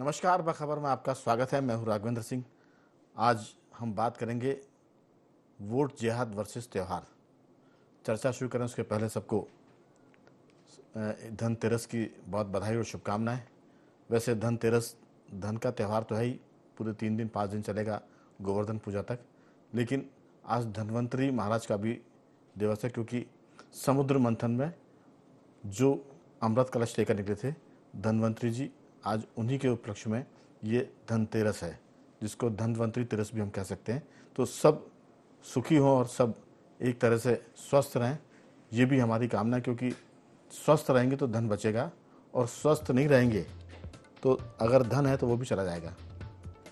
नमस्कार, बखबर में आपका स्वागत है। मैं हूं राघवेंद्र सिंह। आज हम बात करेंगे वोट जिहाद वर्सेस त्यौहार। चर्चा शुरू करें उसके पहले सबको धनतेरस की बहुत बधाई और शुभकामनाएं। वैसे धनतेरस धन का त्यौहार तो है ही, पूरे 3 दिन 5 दिन चलेगा, गोवर्धन पूजा तक। लेकिन आज धन्वंतरी महाराज का भी दिवस है, क्योंकि समुद्र मंथन में जो अमृत कलश लेकर निकले थे धन्वंतरी जी, आज उन्हीं के उपलक्ष्य में ये धनतेरस है, जिसको धन्वंतरी तेरस भी हम कह सकते हैं। तो सब सुखी हों और सब एक तरह से स्वस्थ रहें, ये भी हमारी कामना है, क्योंकि स्वस्थ रहेंगे तो धन बचेगा, और स्वस्थ नहीं रहेंगे तो अगर धन है तो वो भी चला जाएगा।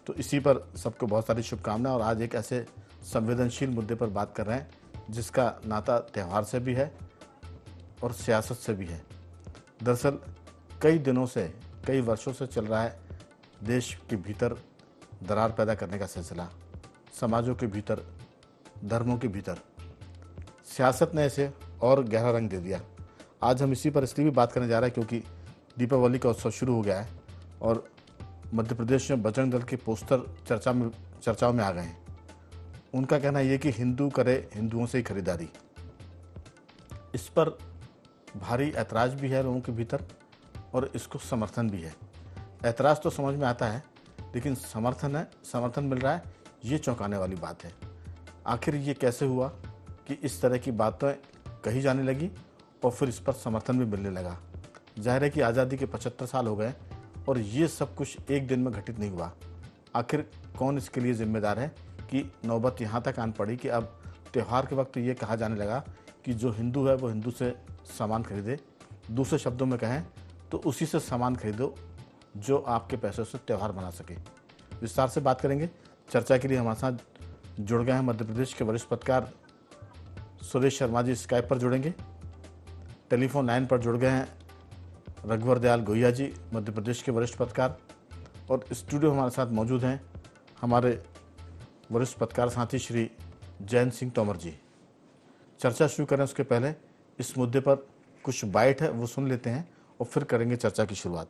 तो इसी पर सबको बहुत सारी शुभकामनाएं। और आज एक ऐसे संवेदनशील मुद्दे पर बात कर रहे हैं जिसका नाता त्यौहार से भी है और सियासत से भी है। दरअसल कई दिनों से, कई वर्षों से चल रहा है देश के भीतर दरार पैदा करने का सिलसिला, समाजों के भीतर, धर्मों के भीतर। सियासत ने इसे और गहरा रंग दे दिया। आज हम इसी पर इसलिए भी बात करने जा रहे हैं क्योंकि दीपावली का उत्सव शुरू हो गया है और मध्य प्रदेश में बजरंग दल के पोस्टर चर्चाओं में आ गए हैं। उनका कहना यह कि हिंदू करे हिंदुओं से ही खरीदारी। इस पर भारी ऐतराज़ भी है लोगों के भीतर और इसको समर्थन भी है। ऐतराज़ तो समझ में आता है, लेकिन समर्थन मिल रहा है, ये चौंकाने वाली बात है। आखिर ये कैसे हुआ कि इस तरह की बातें कही जाने लगी और फिर इस पर समर्थन भी मिलने लगा। जाहिर है कि आज़ादी के 75 साल हो गए और ये सब कुछ एक दिन में घटित नहीं हुआ। आखिर कौन इसके लिए जिम्मेदार है कि नौबत यहाँ तक आन पड़ी कि अब त्यौहार के वक्त ये कहा जाने लगा कि जो हिंदू है वो हिंदू से सामान खरीदे। दूसरे शब्दों में कहें तो उसी से सामान खरीदो जो आपके पैसों से त्यौहार बना सके। विस्तार से बात करेंगे। चर्चा के लिए हमारे साथ जुड़ गए हैं मध्य प्रदेश के वरिष्ठ पत्रकार सुरेश शर्मा जी, स्काइप पर जुड़ेंगे। टेलीफोन लाइन पर जुड़ गए हैं रघुवर दयाल गोहिया जी, मध्य प्रदेश के वरिष्ठ पत्रकार। और स्टूडियो हमारे साथ मौजूद हैं हमारे वरिष्ठ पत्रकार साथी श्री जयंत सिंह तोमर जी। चर्चा शुरू करें उसके पहले इस मुद्दे पर कुछ बाइट है वो सुन लेते हैं और फिर करेंगे चर्चा की शुरुआत।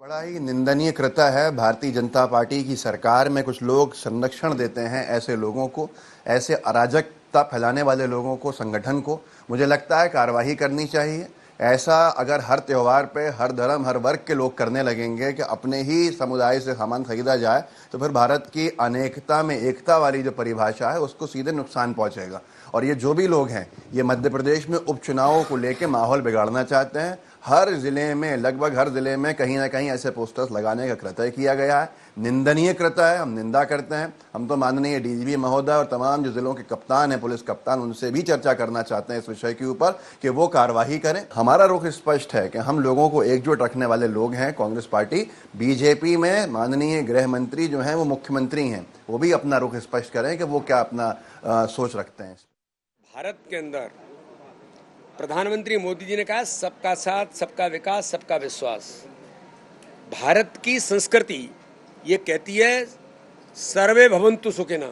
बड़ा ही निंदनीय कृत्य है भारतीय जनता पार्टी की सरकार में कुछ लोग संरक्षण देते हैं ऐसे लोगों को, ऐसे अराजकता फैलाने वाले लोगों को, संगठन को। मुझे लगता है कार्रवाई करनी चाहिए। ऐसा अगर हर त्यौहार पे हर धर्म हर वर्ग के लोग करने लगेंगे कि अपने ही समुदाय से सामान खरीदा जाए, तो फिर भारत की अनेकता में एकता वाली जो परिभाषा है उसको सीधे नुकसान पहुंचेगा। और ये जो भी लोग हैं ये मध्य प्रदेश में उपचुनावों को लेकर माहौल बिगाड़ना चाहते हैं। हर जिले में, लगभग हर जिले में कहीं ना कहीं ऐसे पोस्टर्स लगाने का कृत्य किया गया है। निंदनीय कृत्य है, हम निंदा करते हैं। हम तो माननीय डीजीपी महोदय और तमाम जो जिलों के कप्तान हैं, पुलिस कप्तान, उनसे भी चर्चा करना चाहते हैं इस विषय के ऊपर कि वो कार्रवाई करें। हमारा रुख स्पष्ट है कि हम लोगों को एकजुट रखने वाले लोग हैं कांग्रेस पार्टी। बीजेपी में माननीय गृह मंत्री जो हैं वो मुख्यमंत्री हैं, वो भी अपना रुख स्पष्ट करें कि वो क्या अपना सोच रखते हैं। भारत के अंदर प्रधानमंत्री मोदी जी ने कहा सबका साथ, सबका विकास, सबका विश्वास। भारत की संस्कृति ये कहती है सर्वे भवन्तु सुखिनः,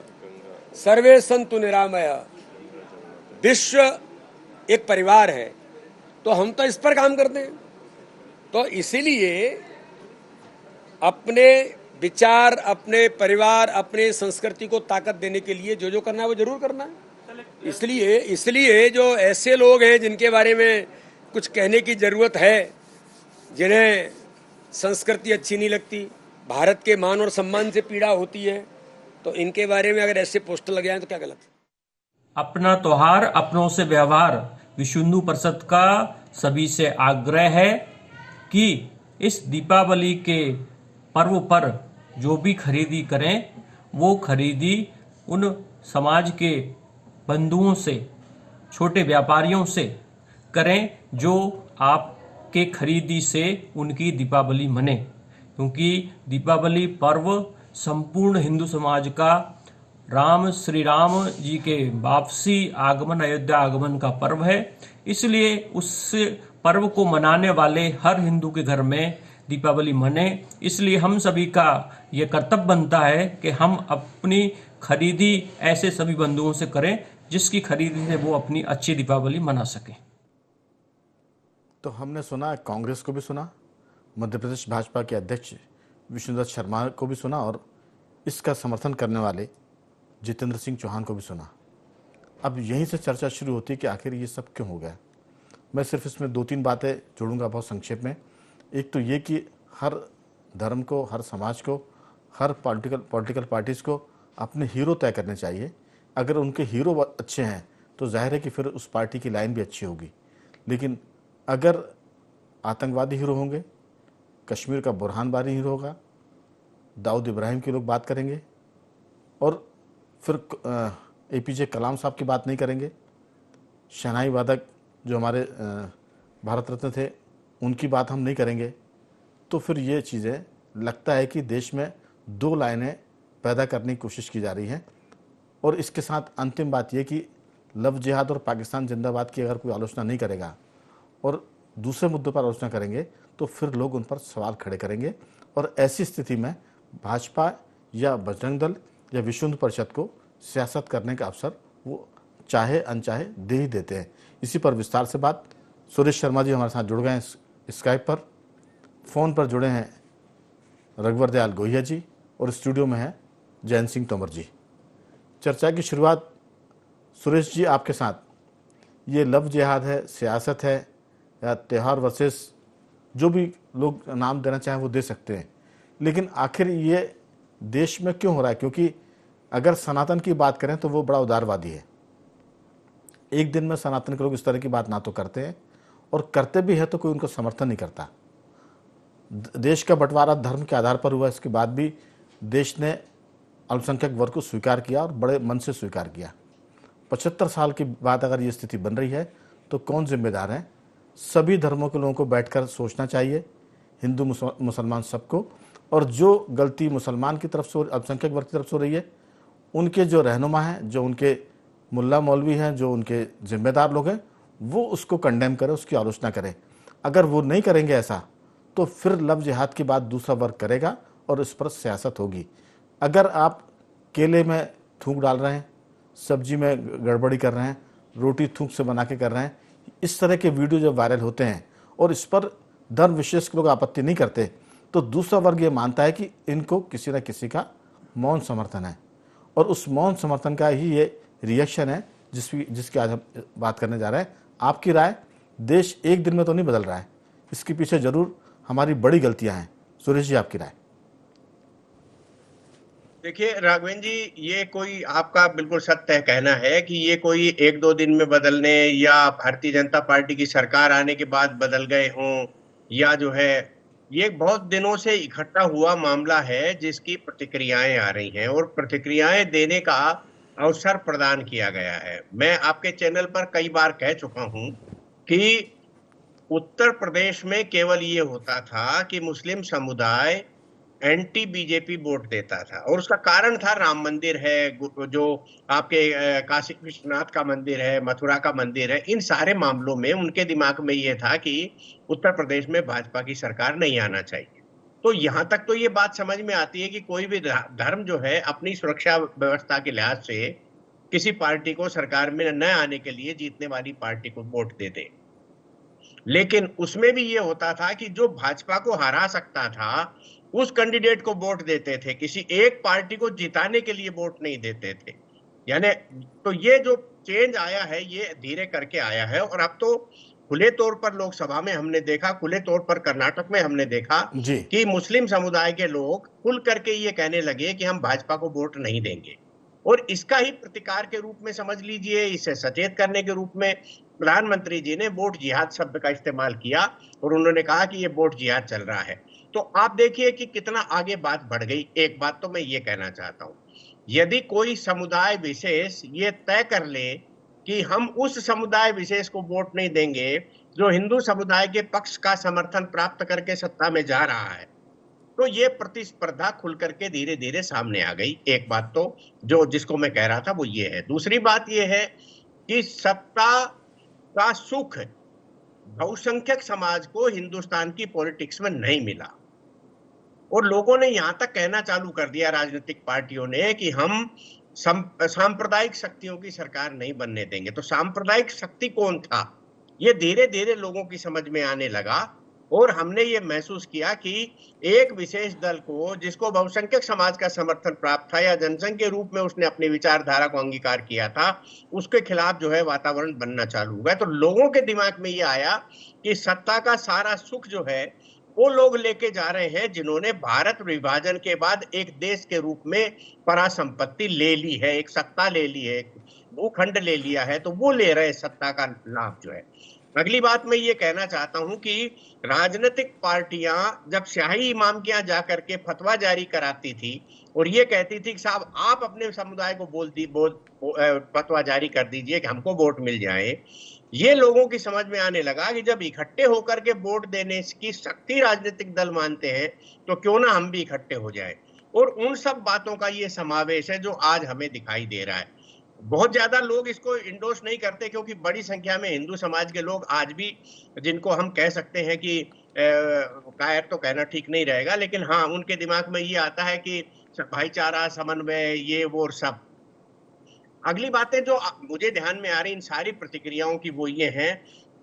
सर्वे सन्तु निरामया। विश्व एक परिवार है, तो हम तो इस पर काम करते हैं। तो इसीलिए अपने विचार, अपने परिवार, अपने संस्कृति को ताकत देने के लिए जो जो करना है वो जरूर करना है। इसलिए जो ऐसे लोग हैं जिनके बारे में कुछ कहने की जरूरत है, जिन्हें संस्कृति अच्छी नहीं लगती, भारत के मान और सम्मान से पीड़ा होती है, तो इनके बारे में अगर ऐसे पोस्टर लगे हैं तो क्या गलत है। अपना त्योहार अपनों से व्यवहार। विश्व हिंदू परिषद का सभी से आग्रह है कि इस दीपावली के पर्व पर जो भी खरीदी करें वो खरीदी उन समाज के बंधुओं से, छोटे व्यापारियों से करें जो आपके खरीदी से उनकी दीपावली मने, क्योंकि दीपावली पर्व संपूर्ण हिंदू समाज का श्री राम जी के वापसी आगमन, अयोध्या आगमन का पर्व है। इसलिए उस पर्व को मनाने वाले हर हिंदू के घर में दीपावली मने। इसलिए हम सभी का ये कर्तव्य बनता है कि हम अपनी खरीदी ऐसे सभी बंधुओं से करें जिसकी खरीदी से वो अपनी अच्छी दीपावली मना सके। तो हमने सुना, कांग्रेस को भी सुना, मध्य प्रदेश भाजपा के अध्यक्ष विष्णुदत्त शर्मा को भी सुना और इसका समर्थन करने वाले जितेंद्र सिंह चौहान को भी सुना। अब यहीं से चर्चा शुरू होती है कि आखिर ये सब क्यों हो गया। मैं सिर्फ इसमें 2-3 बातें जोड़ूंगा बहुत संक्षेप में। एक तो ये कि हर धर्म को, हर समाज को, हर पॉलिटिकल पार्टीज़ को अपने हीरो तय करने चाहिए। अगर उनके हीरो अच्छे हैं तो जाहिर है कि फिर उस पार्टी की लाइन भी अच्छी होगी। लेकिन अगर आतंकवादी हीरो होंगे, कश्मीर का बुरहान वानी हीरो होगा, दाऊद इब्राहिम के लोग बात करेंगे और फिर APJ कलाम साहब की बात नहीं करेंगे, शहनाई वादक जो हमारे भारत रत्न थे उनकी बात हम नहीं करेंगे, तो फिर ये चीज़ें लगता है कि देश में 2 लाइनें पैदा करने की कोशिश की जा रही हैं। और इसके साथ अंतिम बात यह कि लव जिहाद और पाकिस्तान जिंदाबाद की अगर कोई आलोचना नहीं करेगा और दूसरे मुद्दों पर आलोचना करेंगे तो फिर लोग उन पर सवाल खड़े करेंगे और ऐसी स्थिति में भाजपा या बजरंग दल या विश्व हिंदू परिषद को सियासत करने का अवसर वो चाहे अनचाहे दे ही देते हैं। इसी पर विस्तार से बात, सुरेश शर्मा जी हमारे साथ जुड़ गए हैं स्काइप पर, फ़ोन पर जुड़े हैं रघुवर दयाल गोहिया जी और स्टूडियो में है जयंत सिंह तोमर जी। चर्चा की शुरुआत सुरेश जी आपके साथ। ये लव जिहाद है, सियासत है या त्यौहार वर्सेस जो भी लोग नाम देना चाहें वो दे सकते हैं, लेकिन आखिर ये देश में क्यों हो रहा है? क्योंकि अगर सनातन की बात करें तो वो बड़ा उदारवादी है। एक दिन में सनातन के लोग इस तरह की बात ना तो करते हैं और करते भी है तो कोई उनको समर्थन नहीं करता। देश का बंटवारा धर्म के आधार पर हुआ, इसके बाद भी देश ने अल्पसंख्यक वर्ग को स्वीकार किया और बड़े मन से स्वीकार किया। 75 साल के बाद अगर ये स्थिति बन रही है तो कौन जिम्मेदार है? सभी धर्मों के लोगों को बैठकर सोचना चाहिए, हिंदू मुसलमान सबको। और जो गलती मुसलमान की तरफ से, अल्पसंख्यक वर्ग की तरफ से हो रही है, उनके जो रहनुमा हैं, जो उनके मुल्ला मौलवी हैं, जो उनके जिम्मेदार लोग हैं, वो उसको कंडेम करें, उसकी आलोचना करें। अगर वो नहीं करेंगे ऐसा तो फिर लव जिहाद की बात दूसरा वर्ग करेगा और इस पर सियासत होगी। अगर आप केले में थूक डाल रहे हैं, सब्जी में गड़बड़ी कर रहे हैं, रोटी थूक से बना के कर रहे हैं, इस तरह के वीडियो जब वायरल होते हैं और इस पर धर्म विशेष के लोग आपत्ति नहीं करते तो दूसरा वर्ग ये मानता है कि इनको किसी न किसी का मौन समर्थन है और उस मौन समर्थन का ही ये रिएक्शन है जिसकी आज हम बात करने जा रहे हैं। आपकी राय? देश एक दिन में तो नहीं बदल रहा है, इसके पीछे जरूर हमारी बड़ी गलतियां हैं। सुरेश जी, आपकी राय? देखिए राघवेंद्र जी, ये कोई आपका बिल्कुल सत्य कहना है कि ये कोई 1-2 दिन में बदलने या भारतीय जनता पार्टी की सरकार आने के बाद बदल गए हों, या जो है ये बहुत दिनों से इकट्ठा हुआ मामला है जिसकी प्रतिक्रियाएं आ रही हैं और प्रतिक्रियाएं देने का अवसर प्रदान किया गया है। मैं आपके चैनल पर कई बार कह चुका हूं कि उत्तर प्रदेश में केवल ये होता था कि मुस्लिम समुदाय एंटी बीजेपी वोट देता था और उसका कारण था राम मंदिर है, जो आपके काशी विश्वनाथ का मंदिर है, मथुरा का मंदिर है। इन सारे मामलों में उनके दिमाग में ये था कि उत्तर प्रदेश में भाजपा की सरकार नहीं आना चाहिए। तो यहां तक तो ये बात समझ में आती है कि कोई भी धर्म जो है अपनी सुरक्षा व्यवस्था के लिहाज से किसी पार्टी को सरकार में न आने के लिए जीतने वाली पार्टी को वोट दे दे। लेकिन उसमें भी ये होता था कि जो भाजपा को हरा सकता था उस कैंडिडेट को वोट देते थे, किसी एक पार्टी को जिताने के लिए वोट नहीं देते थे। यानी तो ये जो चेंज आया है ये धीरे करके आया है और अब तो खुले तौर पर लोकसभा में हमने देखा, खुले तौर पर कर्नाटक में हमने देखा कि मुस्लिम समुदाय के लोग खुल करके ये कहने लगे कि हम भाजपा को वोट नहीं देंगे। और इसका ही प्रतिकार के रूप में समझ लीजिए, इसे सचेत करने के रूप में प्रधानमंत्री जी ने वोट जिहाद शब्द का इस्तेमाल किया और उन्होंने कहा कि ये वोट जिहाद चल रहा है। तो आप देखिए कि कितना आगे बात बढ़ गई। एक बात तो मैं ये कहना चाहता हूं, यदि कोई समुदाय विशेष ये तय कर ले कि हम उस समुदाय विशेष को वोट नहीं देंगे जो हिंदू समुदाय के पक्ष का समर्थन प्राप्त करके सत्ता में जा रहा है, तो ये प्रतिस्पर्धा खुल करके धीरे धीरे सामने आ गई। एक बात तो जो जिसको मैं कह रहा था वो ये है। दूसरी बात ये है कि सत्ता का सुख बहुसंख्यक समाज को हिंदुस्तान की पॉलिटिक्स में नहीं मिला और लोगों ने यहां तक कहना चालू कर दिया, राजनीतिक पार्टियों ने, कि हम सांप्रदायिक शक्तियों की सरकार नहीं बनने देंगे। तो सांप्रदायिक शक्ति कौन था ये धीरे धीरे लोगों की समझ में आने लगा और हमने ये महसूस किया कि एक विशेष दल को, जिसको बहुसंख्यक समाज का समर्थन प्राप्त था या जनसंघ के रूप में उसने अपनी विचारधारा को अंगीकार किया था, उसके खिलाफ जो है वातावरण बनना चालू हुआ। तो लोगों के दिमाग में ये आया कि सत्ता का सारा सुख जो है वो लोग लेके जा रहे हैं जिन्होंने भारत विभाजन के बाद एक देश के रूप में परासंपत्ति ले ली है, एक सत्ता ले ली है, भूखंड ले लिया है, तो वो ले रहे सत्ता का लाभ जो है। अगली बात मैं ये कहना चाहता हूं कि राजनीतिक पार्टियां जब शाही इमाम के यहाँ जाकर के फतवा जारी कराती थी और ये कहती थी कि साहब आप अपने समुदाय को फतवा जारी कर दीजिए कि हमको वोट मिल जाए, ये लोगों की समझ में आने लगा कि जब इकट्ठे होकर के वोट देने की शक्ति राजनीतिक दल मानते हैं तो क्यों ना हम भी इकट्ठे हो जाएं। और उन सब बातों का ये समावेश है जो आज हमें दिखाई दे रहा है। बहुत ज्यादा लोग इसको इंडोर्स नहीं करते क्योंकि बड़ी संख्या में हिंदू समाज के लोग आज भी, जिनको हम कह सकते हैं कि कायर तो कहना ठीक नहीं रहेगा, लेकिन हाँ उनके दिमाग में ये आता है कि भाईचारा, समन्वय, ये वो और सब। अगली बातें जो मुझे ध्यान में आ रही इन सारी प्रतिक्रियाओं की वो ये हैं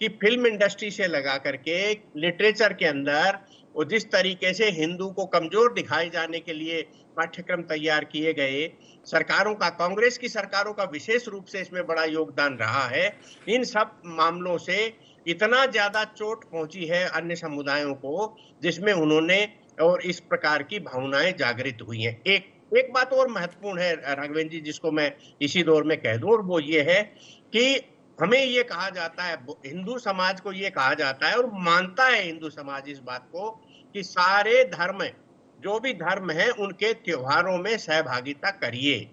कि फिल्म इंडस्ट्री से लगा करके लिटरेचर के अंदर और जिस तरीके से हिंदू को कमजोर दिखाए जाने के लिए पाठ्यक्रम तैयार किए गए, सरकारों का, कांग्रेस की सरकारों का विशेष रूप से इसमें बड़ा योगदान रहा है। इन सब मामलों से इतना ज्यादा चोट पहुंची है अन्य समुदायों को, जिसमें उन्होंने और इस प्रकार की भावनाएं जागृत हुई हैं। एक बात और महत्वपूर्ण है राघवेंद्र जी, जिसको मैं इसी दौर में कह दूं, और वो ये है कि हमें ये कहा जाता है, हिंदू समाज को ये कहा जाता है और मानता है हिंदू समाज इस बात को कि सारे धर्म, जो भी धर्म है, उनके त्योहारों में सहभागिता करिए।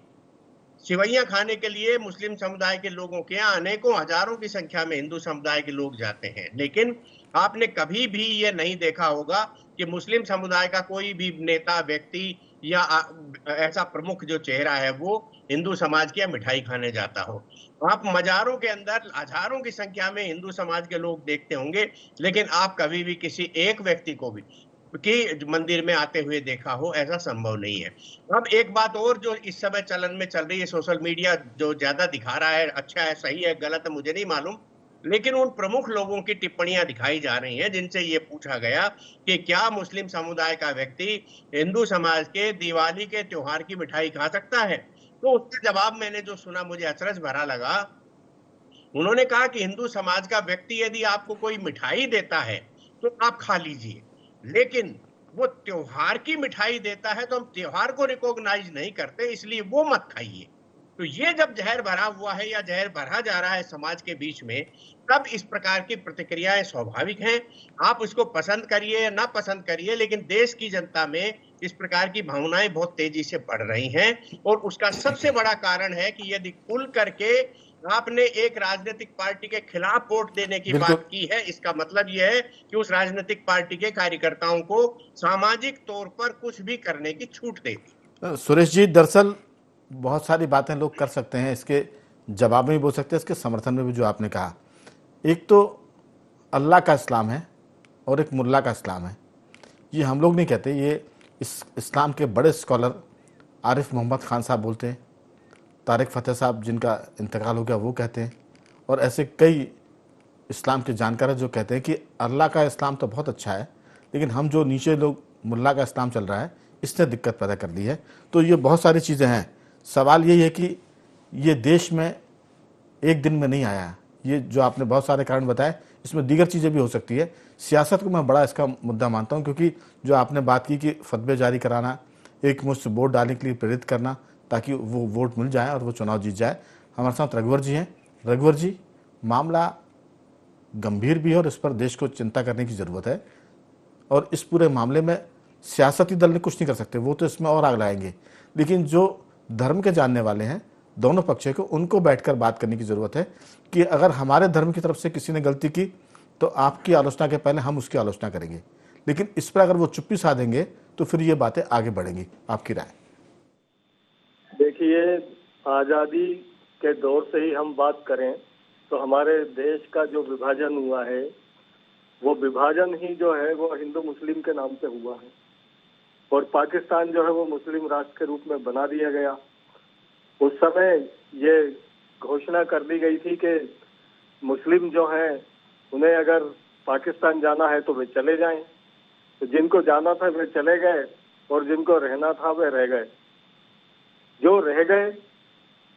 सिवैयां खाने के लिए मुस्लिम समुदाय के लोगों के यहाँ अनेकों हजारों की संख्या में हिंदू समुदाय के लोग जाते हैं, लेकिन आपने कभी भी ये नहीं देखा होगा कि मुस्लिम समुदाय का कोई भी नेता, व्यक्ति या ऐसा प्रमुख जो चेहरा है वो हिंदू समाज की मिठाई खाने जाता हो। आप मजारों के अंदर हजारों की संख्या में हिंदू समाज के लोग देखते होंगे, लेकिन आप कभी भी किसी एक व्यक्ति को भी कि मंदिर में आते हुए देखा हो, ऐसा संभव नहीं है। अब एक बात और जो इस समय चलन में चल रही है, सोशल मीडिया जो ज्यादा दिखा रहा है, अच्छा है, सही है, गलत है, मुझे नहीं मालूम, लेकिन उन प्रमुख लोगों की टिप्पणियां दिखाई जा रही हैं जिनसे ये पूछा गया कि क्या मुस्लिम समुदाय का व्यक्ति हिंदू समाज के दिवाली के त्योहार की मिठाई खा सकता है। तो उसका जवाब मैंने जो सुना मुझे अचरज भरा लगा। उन्होंने कहा कि हिंदू समाज का व्यक्ति यदि आपको कोई मिठाई देता है तो आप खा लीजिए, लेकिन वो त्योहार की मिठाई देता है तो हम त्योहार को रिकॉग्नाइज नहीं करते, इसलिए वो मत खाइए। तो ये जब जहर भरा हुआ है या जहर भरा जा रहा है समाज के बीच में, तब इस प्रकार की प्रतिक्रियाएं स्वाभाविक हैं। आप उसको पसंद करिए या ना पसंद करिए, लेकिन देश की जनता में इस प्रकार की भावनाएं बहुत तेजी से बढ़ रही हैं। और उसका सबसे बड़ा कारण है कि यदि खुल करके आपने एक राजनीतिक पार्टी के खिलाफ वोट देने की बात की है, इसका मतलब यह है कि उस राजनीतिक पार्टी के कार्यकर्ताओं को सामाजिक तौर पर कुछ भी करने की छूट दे दी। सुरेश जी, दरअसल बहुत सारी बातें लोग कर सकते हैं, इसके जवाब में भी बोल सकते हैं, इसके समर्थन में भी। जो आपने कहा, एक तो अल्लाह का इस्लाम है और एक मुल्ला का इस्लाम है। ये हम लोग नहीं कहते, ये इस्लाम के बड़े स्कॉलर आरिफ मोहम्मद खान साहब बोलते हैं, तारिक फतेह साहब जिनका इंतकाल हो गया वो कहते हैं, और ऐसे कई इस्लाम के जानकार जो कहते हैं कि अल्लाह का इस्लाम तो बहुत अच्छा है, लेकिन हम जो नीचे लोग मुल्ला का इस्लाम चल रहा है इसने दिक्कत पैदा कर दी है। तो ये बहुत सारी चीज़ें हैं। सवाल यही है कि ये देश में एक दिन में नहीं आया। ये जो आपने बहुत सारे कारण बताए, इसमें दीगर चीज़ें भी हो सकती है। सियासत को मैं बड़ा इसका मुद्दा मानता हूँ, क्योंकि जो आपने बात की कि फतवे जारी कराना, एक मुश्त वोट डालने के लिए प्रेरित करना ताकि वो वोट मिल जाए और वो चुनाव जीत जाए। हमारे साथ रघुवर जी हैं। रघुवर जी, मामला गंभीर भी है और इस पर देश को चिंता करने की ज़रूरत है, और इस पूरे मामले में सियासती दल ने कुछ नहीं कर सकते, वो तो इसमें और आग लगाएंगे, लेकिन जो धर्म के जानने वाले हैं दोनों पक्षों को, उनको बैठकर बात करने की ज़रूरत है कि अगर हमारे धर्म की तरफ से किसी ने गलती की तो आपकी आलोचना के पहले हम उसकी आलोचना करेंगे, लेकिन इस पर अगर वो चुप्पी साधेंगे तो फिर ये बातें आगे बढ़ेंगी। आपकी राय? देखिए, आज़ादी के दौर से ही हम बात करें तो हमारे देश का जो विभाजन हुआ है, वो विभाजन ही जो है वो हिंदू मुस्लिम के नाम पे हुआ है, और पाकिस्तान जो है वो मुस्लिम राष्ट्र के रूप में बना दिया गया। उस समय ये घोषणा कर दी गई थी कि मुस्लिम जो हैं उन्हें अगर पाकिस्तान जाना है तो वे चले जाएं। तो जिनको जाना था वे चले गए और जिनको रहना था वे रह गए। जो रह गए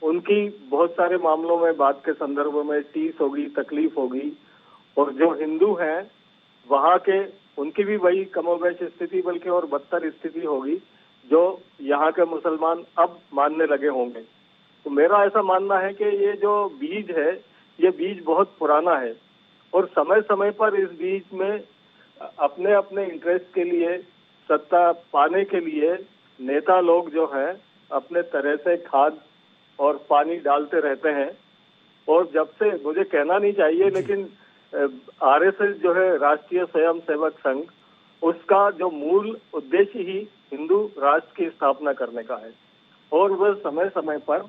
उनकी बहुत सारे मामलों में बात के संदर्भ में टीस होगी, तकलीफ होगी, और जो हिंदू हैं वहां के उनकी भी वही कमोबेश स्थिति बल्कि और बदतर स्थिति होगी जो यहाँ के मुसलमान अब मानने लगे होंगे। तो मेरा ऐसा मानना है कि ये जो बीज है ये बीज बहुत पुराना है और समय समय पर इस बीज में अपने अपने इंटरेस्ट के लिए, सत्ता पाने के लिए नेता लोग जो हैं अपने तरह से खाद और पानी डालते रहते हैं। और जब से, मुझे कहना नहीं चाहिए लेकिन आरएसएस जो है राष्ट्रीय स्वयं सेवक संघ, उसका जो मूल उद्देश्य ही हिंदू राष्ट्र की स्थापना करने का है और वह समय समय पर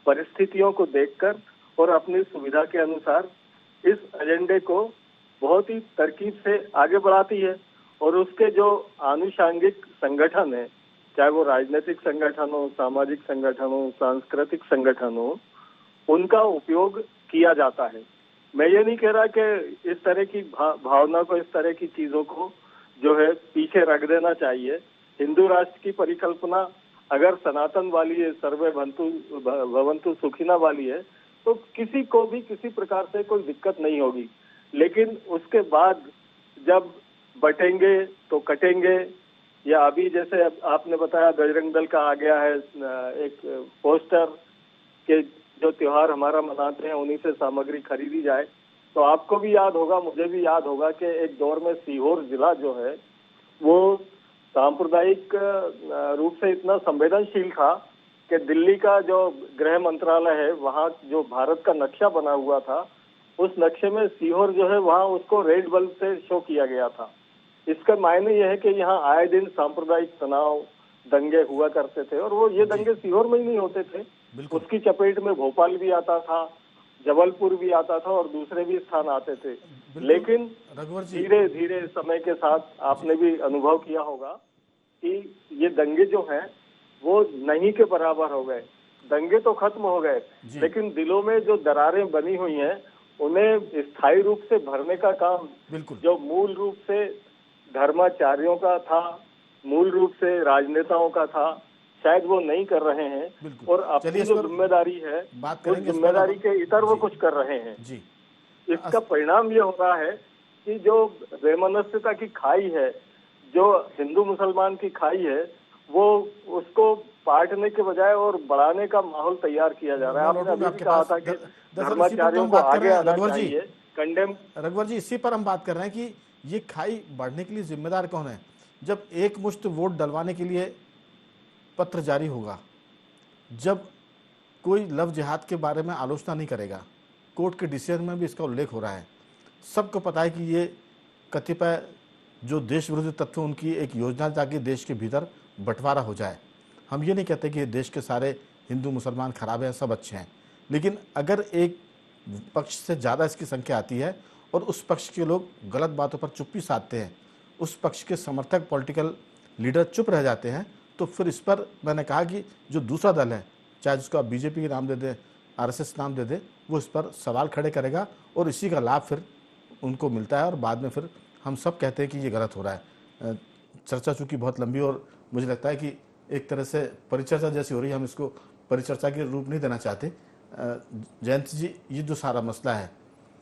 परिस्थितियों को देखकर और अपनी सुविधा के अनुसार इस एजेंडे को बहुत ही तरकीब से आगे बढ़ाती है। और उसके जो आनुषांगिक संगठन है, चाहे वो राजनीतिक संगठन हो, सामाजिक संगठन हो, सांस्कृतिक संगठन हो, उनका उपयोग किया जाता है। मैं ये नहीं कह रहा कि इस तरह की भावना को, इस तरह की चीजों को जो है पीछे रख देना चाहिए। हिंदू राष्ट्र की परिकल्पना अगर सनातन वाली है, सर्वे भवन्तु सुखिना वाली है, तो किसी को भी किसी प्रकार से कोई दिक्कत नहीं होगी। लेकिन उसके बाद जब बटेंगे तो कटेंगे, या अभी जैसे आपने बताया बजरंग दल का आ गया है एक पोस्टर के जो त्योहार हमारा मनाते हैं उन्हीं से सामग्री खरीदी जाए, तो आपको भी याद होगा, मुझे भी याद होगा कि एक दौर में सीहोर जिला जो है वो सांप्रदायिक रूप से इतना संवेदनशील था कि दिल्ली का जो गृह मंत्रालय है वहाँ जो भारत का नक्शा बना हुआ था, उस नक्शे में सीहोर जो है वहाँ उसको रेड बल्ब से शो किया गया था। इसका मायने यह है कि यहाँ आए दिन सांप्रदायिक तनाव, दंगे हुआ करते थे और वो ये दंगे सीहोर में ही नहीं होते थे, उसकी चपेट में भोपाल भी आता था, जबलपुर भी आता था और दूसरे भी स्थान आते थे। लेकिन धीरे धीरे समय के साथ आपने भी अनुभव किया होगा कि ये दंगे जो हैं वो नहीं के बराबर हो गए। दंगे तो खत्म हो गए लेकिन दिलों में जो दरारें बनी हुई हैं उन्हें स्थायी रूप से भरने का काम जो मूल रूप से धर्माचार्यों का था, मूल रूप से राजनेताओं का था, शायद वो नहीं कर रहे हैं और अपनी जो जिम्मेदारी है उस जिम्मेदारी के इतर वो कुछ कर रहे हैं जी। इसका परिणाम ये हो रहा है कि जो वैमनस्यता की खाई है, जो हिंदू मुसलमान की खाई है, वो उसको पाटने के बजाय और बढ़ाने का माहौल तैयार किया जा रहा है। आपने अभी भी कहा था कि धर्माचार्यों को आगे आना चाहिए, कंडेम। रघुवर जी, इसी पर हम बात कर रहे हैं कि ये खाई बढ़ने के लिए जिम्मेदार कौन है। जब एक मुश्त वोट डलवाने के लिए पत्र जारी होगा, जब कोई लव जिहाद के बारे में आलोचना नहीं करेगा, कोर्ट के डिसीजन में भी इसका उल्लेख हो रहा है, सबको पता है कि ये कतिपय जो देश विरोधी तत्व उनकी एक योजना ताकि देश के भीतर बंटवारा हो जाए। हम ये नहीं कहते कि देश के सारे हिंदू मुसलमान खराब हैं, सब अच्छे हैं, लेकिन अगर एक पक्ष से ज़्यादा इसकी संख्या आती है और उस पक्ष के लोग गलत बातों पर चुप्पी साधते हैं, उस पक्ष के समर्थक पॉलिटिकल लीडर चुप रह जाते हैं, तो फिर इस पर मैंने कहा कि जो दूसरा दल है, चाहे जिसको आप बीजेपी के नाम दे दे, आरएसएस नाम दे दे, वो इस पर सवाल खड़े करेगा और इसी का लाभ फिर उनको मिलता है और बाद में फिर हम सब कहते हैं कि ये गलत हो रहा है। चर्चा चूँकि बहुत लंबी और मुझे लगता है कि एक तरह से परिचर्चा जैसी हो रही है, हम इसको परिचर्चा के रूप नहीं देना चाहते। जयंत जी, ये जो सारा मसला है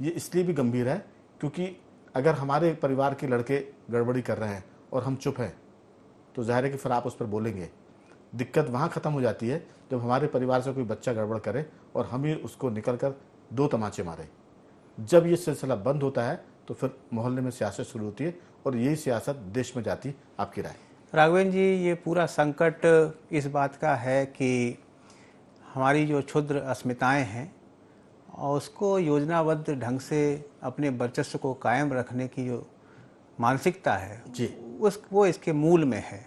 ये इसलिए भी गंभीर है क्योंकि अगर हमारे परिवार के लड़के गड़बड़ी कर रहे हैं और हम चुप हैं तो जाहिर है कि फिर आप उस पर बोलेंगे। दिक्कत वहाँ ख़त्म हो जाती है जब हमारे परिवार से कोई बच्चा गड़बड़ करे और हम ही उसको निकल कर दो तमाचे मारे। जब ये सिलसिला बंद होता है तो फिर मोहल्ले में सियासत शुरू होती है और यही सियासत देश में जाती है। आपकी राय? राघवेंद्र जी, ये पूरा संकट इस बात का है कि हमारी जो क्षुद्र अस्मिताएं हैं और उसको योजनाबद्ध ढंग से अपने वर्चस्व को कायम रखने की जो मानसिकता है जी, वो इसके मूल में है।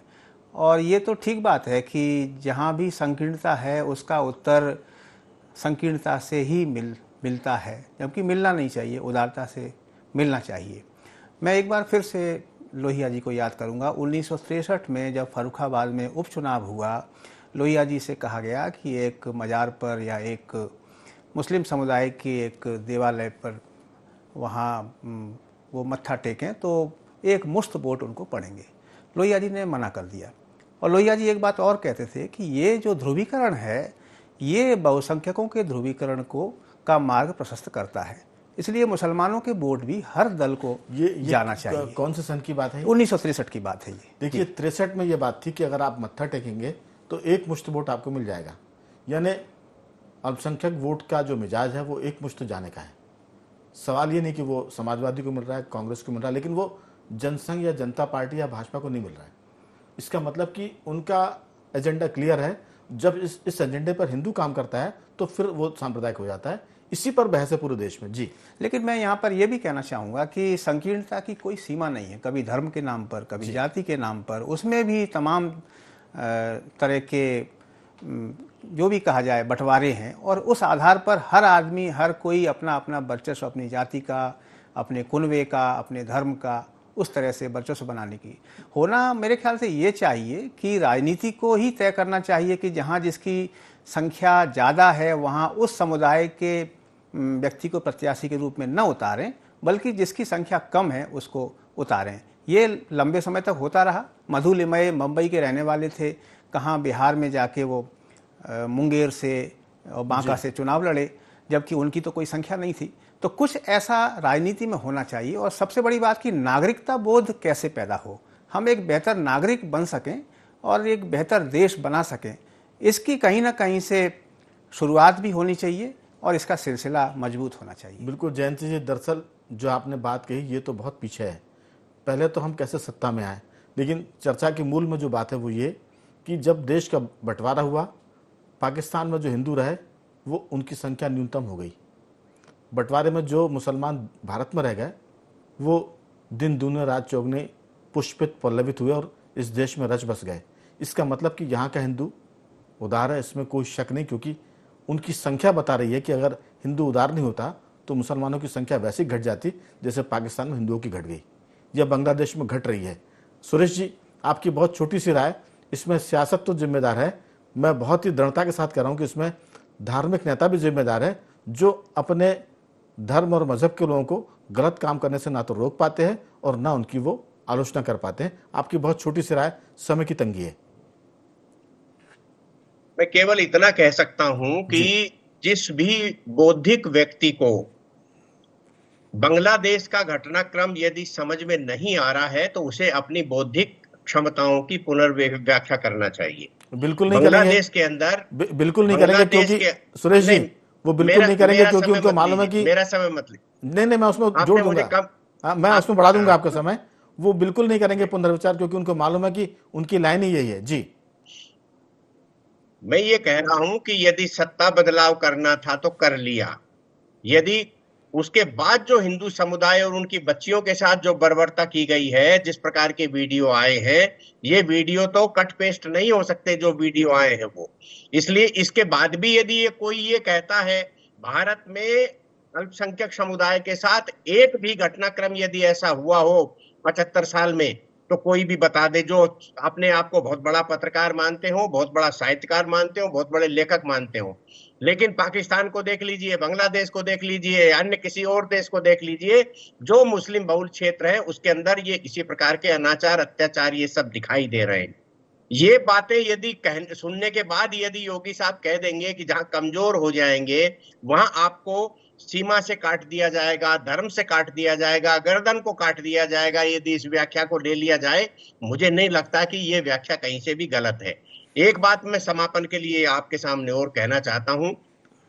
और ये तो ठीक बात है कि जहाँ भी संकीर्णता है उसका उत्तर संकीर्णता से ही मिलता है, जबकि मिलना नहीं चाहिए, उदारता से मिलना चाहिए। मैं एक बार फिर से लोहिया जी को याद करूंगा। 1963 में जब फर्रुखाबाद में उपचुनाव हुआ, लोहिया जी से कहा गया कि एक मज़ार पर या एक मुस्लिम समुदाय के एक देवालय पर वहाँ वो मत्था टेकें तो एक मुश्त वोट उनको पड़ेंगे। लोहिया जी ने मना कर दिया। और लोहिया जी एक बात और कहते थे कि ये जो ध्रुवीकरण है ये बहुसंख्यकों के ध्रुवीकरण को का मार्ग प्रशस्त करता है, इसलिए मुसलमानों के वोट भी हर दल को ये जाना चाहिए। कौन से सन की बात है? 1963 की बात है ये। देखिए 63 में ये बात थी कि अगर आप मत्था टेकेंगे तो एक मुश्त वोट आपको मिल जाएगा, यानी अल्पसंख्यक वोट का जो मिजाज है वो एक मुश्त जाने का है। सवाल ये नहीं कि वो समाजवादी को मिल रहा है, कांग्रेस को मिल रहा है, लेकिन वो जनसंघ या जनता पार्टी या भाजपा को नहीं मिल रहा है। इसका मतलब कि उनका एजेंडा क्लियर है। जब इस एजेंडे पर हिंदू काम करता है तो फिर वो सांप्रदायिक हो जाता है। इसी पर बहस है पूरे देश में। जी, लेकिन मैं यहाँ पर यह भी कहना चाहूँगा कि संकीर्णता की कोई सीमा नहीं है, कभी धर्म के नाम पर, कभी जाति के नाम पर, उसमें भी तमाम तरह के जो भी कहा जाए बंटवारे हैं, और उस आधार पर हर आदमी, हर कोई अपना अपना वर्चस्व अपनी जाति का, अपने कुनबे का, अपने धर्म का उस तरह से वर्चस्व बनाने की होना मेरे ख्याल से ये चाहिए कि राजनीति को ही तय करना चाहिए कि जहाँ जिसकी संख्या ज़्यादा है वहाँ उस समुदाय के व्यक्ति को प्रत्याशी के रूप में न उतारें, बल्कि जिसकी संख्या कम है उसको उतारें। ये लंबे समय तक होता रहा। मधु लिमये मुंबई के रहने वाले थे, कहाँ बिहार में जाके वो मुंगेर से और बांका से चुनाव लड़े, जबकि उनकी तो कोई संख्या नहीं थी। तो कुछ ऐसा राजनीति में होना चाहिए। और सबसे बड़ी बात कि नागरिकता बोध कैसे पैदा हो, हम एक बेहतर नागरिक बन सकें और एक बेहतर देश बना सकें, इसकी कहीं ना कहीं से शुरुआत भी होनी चाहिए और इसका सिलसिला मजबूत होना चाहिए। बिल्कुल जयंती जी, दरअसल जो आपने बात कही ये तो बहुत पीछे है। पहले तो हम कैसे सत्ता में आए, लेकिन चर्चा के मूल में जो बात है वो ये कि जब देश का बंटवारा हुआ, पाकिस्तान में जो हिंदू रहे वो उनकी संख्या न्यूनतम हो गई। बंटवारे में जो मुसलमान भारत में रह गए वो दिन दूने रात चौगने पुष्पित पल्लवित हुए और इस देश में रच बस गए। इसका मतलब कि यहाँ का हिंदू उदार है, इसमें कोई शक नहीं, क्योंकि उनकी संख्या बता रही है कि अगर हिंदू उदार नहीं होता तो मुसलमानों की संख्या वैसी घट जाती जैसे पाकिस्तान में हिंदुओं की घट गई या बांग्लादेश में घट रही है। सुरेश जी, आपकी बहुत छोटी सी राय, इसमें सियासत तो जिम्मेदार है, मैं बहुत ही दृढ़ता के साथ कह रहा हूँ कि इसमें धार्मिक नेता भी जिम्मेदार है, जो अपने धर्म और मजहब के लोगों को गलत काम करने से ना तो रोक पाते हैं और ना उनकी वो आलोचना कर पाते हैं। आपकी बहुत छोटी सी राय, समय की तंगी है। मैं केवल इतना कह सकता हूं कि जिस भी बौद्धिक व्यक्ति को बांग्लादेश का घटनाक्रम यदि समझ में नहीं आ रहा है तो उसे अपनी बौद्धिक क्षमताओं की पुनर्व्याख्या करना चाहिए। बिल्कुल नहीं बांग्लादेश के अंदर बिल्कुल नहीं करेंगे, क्योंकि सुरेश जी वो बिल्कुल नहीं करेंगे, क्योंकि उनको मालूम है कि मेरा समय मत लीजिए। नहीं, मैं उसमें जोड़ दूंगा, मैं उसमें बढ़ा दूंगा आपका समय। वो बिल्कुल नहीं करेंगे पुनर्विचार, क्योंकि उनको मालूम है कि उनकी लाइन ही यही है। जी, मैं ये कह रहा हूं कि यदि सत्ता बदलाव करना था तो कर लिया। यदि उसके बाद जो हिंदू समुदाय और उनकी बच्चियों के साथ जो बर्बरता की गई है, जिस प्रकार के वीडियो आए हैं, ये वीडियो तो कट पेस्ट नहीं हो सकते जो वीडियो आए हैं वो। इसलिए इसके बाद भी यदि कोई ये कहता है भारत में अल्पसंख्यक समुदाय के साथ एक भी घटनाक्रम यदि ऐसा हुआ हो 75 साल में, तो कोई भी बता दे, जो अपने आप को बहुत बड़ा पत्रकार मानते हो, बहुत बड़ा साहित्यकार मानते हो, बहुत बड़े लेखक मानते हो। लेकिन पाकिस्तान को देख लीजिए, बांग्लादेश को देख लीजिए, अन्य किसी और देश को देख लीजिए, जो मुस्लिम बहुल क्षेत्र है उसके अंदर ये इसी प्रकार के अनाचार, अत्याचार ये सब दिखाई दे रहे हैं। ये बातें यदि सुनने के बाद यदि योगी साहब कह देंगे कि जहां कमजोर हो जाएंगे वहां आपको सीमा से काट दिया जाएगा, धर्म से काट दिया जाएगा, गर्दन को काट दिया जाएगा, यदि इस व्याख्या को ले लिया जाए, मुझे नहीं लगता कि ये व्याख्या कहीं से भी गलत है। एक बात मैं समापन के लिए आपके सामने और कहना चाहता हूं।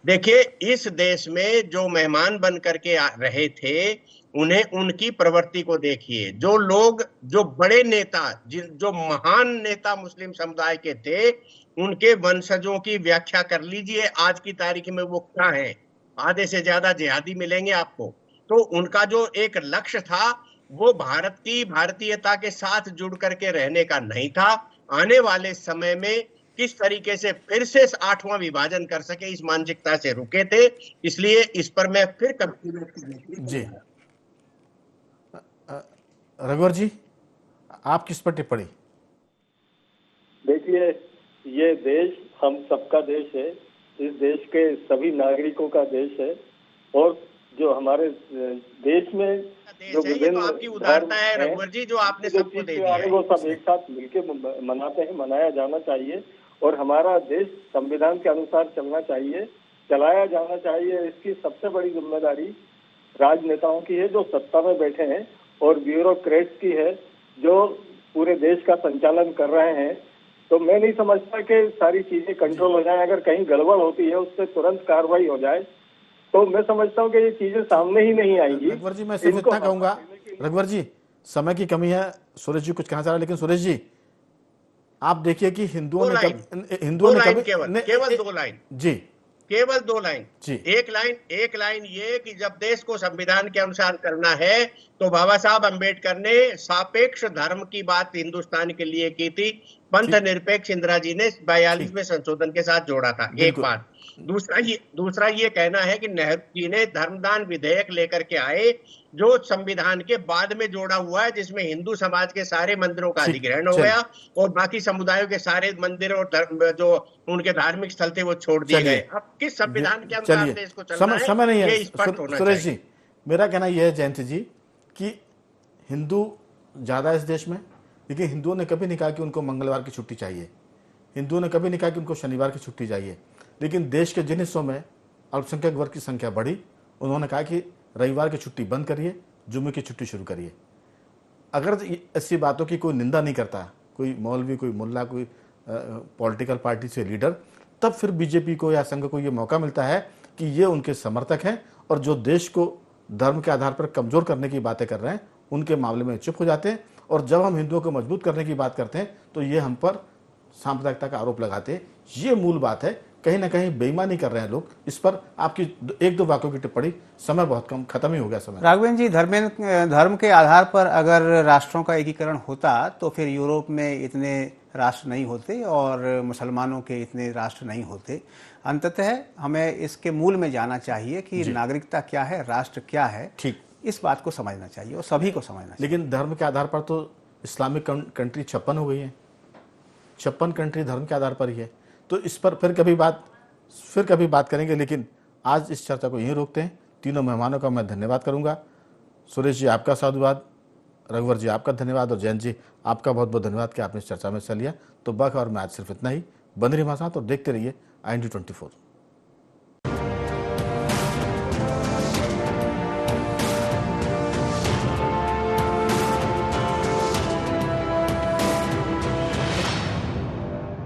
देखिए, इस देश में जो मेहमान बन करके रहे थे, उन्हें उनकी प्रवृत्ति को देखिए। जो लोग, जो बड़े नेता, जो महान नेता मुस्लिम समुदाय के थे, उनके वंशजों की व्याख्या कर लीजिए आज की तारीख में वो क्या है। आधे से ज्यादा जिहादी मिलेंगे आपको। तो उनका जो एक लक्ष्य था वो भारत की भारतीयता के साथ जुड़ करके रहने का नहीं था। आने वाले समय में किस तरीके से फिर से 8वां विभाजन कर सके, इस मानसिकता से रुके थे। इसलिए इस पर मैं फिर कभी जी रघुवर जी, आप किस पर टिप्पणी? देखिए, ये देश हम सबका देश है, इस देश के सभी नागरिकों का देश है, और जो हमारे देश में जो देश है, ये तो विभिन्न आपकी उदारता है धर्म हैं, रघुवर जी, जो आपने जो सबको तीज दे त्योहार दिया है है। वो सब एक साथ मिलके मनाते हैं, मनाया जाना चाहिए। और हमारा देश संविधान के अनुसार चलना चाहिए, चलाया जाना चाहिए। इसकी सबसे बड़ी जिम्मेदारी राजनेताओं की है जो सत्ता में बैठे हैं, और ब्यूरोक्रेट्स की है जो पूरे देश का संचालन कर रहे हैं। तो मैं नहीं समझता कि सारी चीजें कंट्रोल हो जाए। अगर कहीं गड़बड़ होती है उससे तुरंत कार्रवाई हो जाए, तो मैं समझता हूँ कि ये चीजें सामने ही नहीं आएंगी। रघुवर जी, मैं सिर्फ इनको इतना कहूंगा, रघुवर जी समय की कमी है, सुरेश जी कुछ कहना चाह रहे हैं, लेकिन सुरेश जी आप देखिए कि हिंदुओं दो ने लाइन, हिंदुओं दो ने लाइन कभी केवल 2 लाइन, जी केवल 2 लाइन। जी एक लाइन ये कि जब देश को संविधान के अनुसार करना है तो बाबा साहब अंबेडकर ने सापेक्ष धर्म की बात हिंदुस्तान के लिए की थी। पंथ निरपेक्ष इंदिरा जी ने 42वें संशोधन के साथ जोड़ा था। एक बिल्कुल। बात। दूसरा ये कहना है कि नेहरू जी ने धर्मदान विधेयक लेकर के आए जो संविधान के बाद में जोड़ा हुआ है, जिसमें हिंदू समाज के सारे मंदिरों का ठीक, अधिग्रहण हो चलिए। गया और बाकी समुदायों के सारे मंदिर और जो उनके धार्मिक स्थल थे वो छोड़ दिए चलिए। गए। अब किस संविधान के अनुसार चलिए, देश को चलना है, समय नहीं है ये स्पष्ट होना सुरेश चाहिए। जी। मेरा कहना यह है जयंत जी कि हिंदू ज्यादा इस देश में, लेकिन हिंदुओं ने कभी नहीं कहा कि उनको मंगलवार की छुट्टी चाहिए, हिंदुओं ने कभी नहीं कहा कि उनको शनिवार की छुट्टी चाहिए। लेकिन देश के जिन हिस्सों में अल्पसंख्यक वर्ग की संख्या बढ़ी, उन्होंने कहा कि रविवार की छुट्टी बंद करिए, जुम्मे की छुट्टी शुरू करिए। अगर ऐसी बातों की कोई निंदा नहीं करता, कोई मौलवी, कोई मुल्ला, कोई पॉलिटिकल पार्टी से लीडर, तब फिर बीजेपी को या संघ को ये मौका मिलता है कि ये उनके समर्थक हैं और जो देश को धर्म के आधार पर कमजोर करने की बातें कर रहे हैं उनके मामले में चुप हो जाते हैं। और जब हम हिंदुओं को मजबूत करने की बात करते हैं तो ये हम पर सांप्रदायिकता का आरोप लगाते हैं। ये मूल बात है। कहीं ना कहीं बेईमानी कर रहे हैं लोग। इस पर आपकी 1-2 वाक्यों की टिप्पणी, समय बहुत कम, खत्म ही हो गया समय। राघवेंद्र जी, धर्म के आधार पर अगर राष्ट्रों का एकीकरण होता तो फिर यूरोप में इतने राष्ट्र नहीं होते और मुसलमानों के इतने राष्ट्र नहीं होते। अंततः हमें इसके मूल में जाना चाहिए कि नागरिकता क्या है, राष्ट्र क्या है। ठीक, इस बात को समझना चाहिए और सभी को समझना चाहिए। लेकिन धर्म के आधार पर तो इस्लामिक कंट्री 56 हो गई है। 56 कंट्री धर्म के आधार पर ही है। तो इस पर फिर कभी बात करेंगे। लेकिन आज इस चर्चा को यहीं रोकते हैं। तीनों मेहमानों का मैं धन्यवाद करूंगा। सुरेश जी आपका साधुवाद, रघुवर जी आपका धन्यवाद और जयंत जी आपका बहुत बहुत धन्यवाद कि आपने इस चर्चा में हिस्सा लिया। तो बख और मैं आज सिर्फ इतना ही। बंद रहिए हमारे साथ और देखते रहिए IND 24।